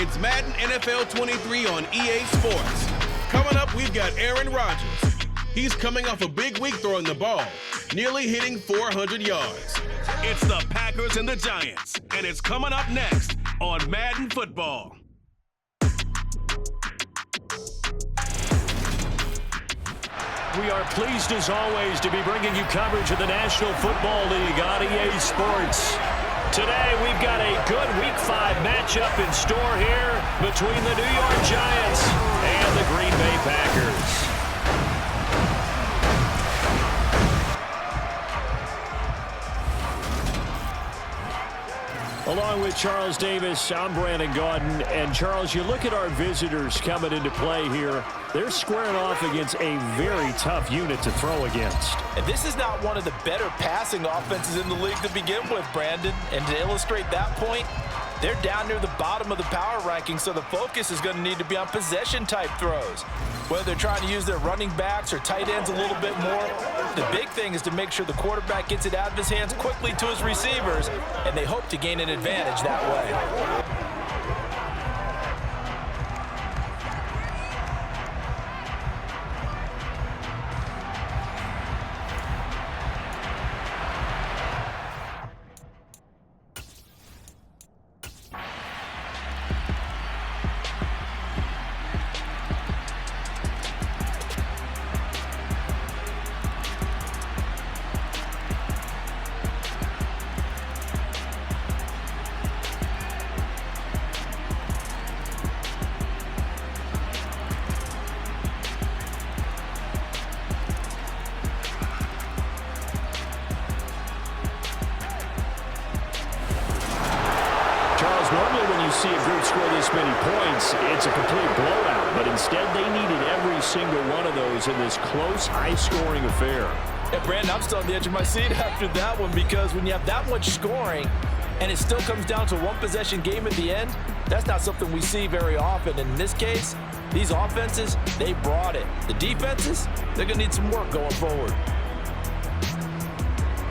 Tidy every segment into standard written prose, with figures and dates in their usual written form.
It's Madden NFL 23 on EA Sports. Coming up, we've got Aaron Rodgers. He's coming off a big week throwing the ball, nearly hitting 400 yards. It's the Packers and the Giants, and it's coming up next on Madden Football. We are pleased, as always, to be bringing you coverage of the National Football League on EA Sports. Today, we've got a good Week 5 matchup in store here between the New York Giants and the Green Bay Packers. Along with Charles Davis, I'm Brandon Gaudin. And Charles, you look at our visitors coming into play here. They're squaring off against a very tough unit to throw against. And this is not one of the better passing offenses in the league to begin with, Brandon. And to illustrate that point, they're down near the bottom of the power rankings, so the focus is going to need to be on possession-type throws. Whether they're trying to use their running backs or tight ends a little bit more, the big thing is to make sure the quarterback gets it out of his hands quickly to his receivers, and they hope to gain an advantage that way. Normally when you see a group score this many points, it's a complete blowout. But instead, they needed every single one of those in this close, high-scoring affair. Yeah, Brandon, I'm still on the edge of my seat after that one, because when you have that much scoring and it still comes down to a one-possession game at the end, that's not something we see very often. And in this case, these offenses, they brought it. The defenses, they're going to need some work going forward.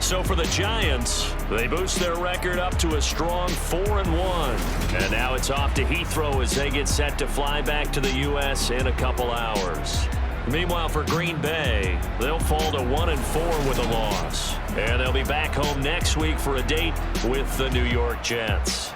So for the Giants, they boost their record up to a strong 4-1. And now it's off to Heathrow as they get set to fly back to the U.S. in a couple hours. Meanwhile, for Green Bay, they'll fall to 1-4 with a loss. And they'll be back home next week for a date with the New York Jets.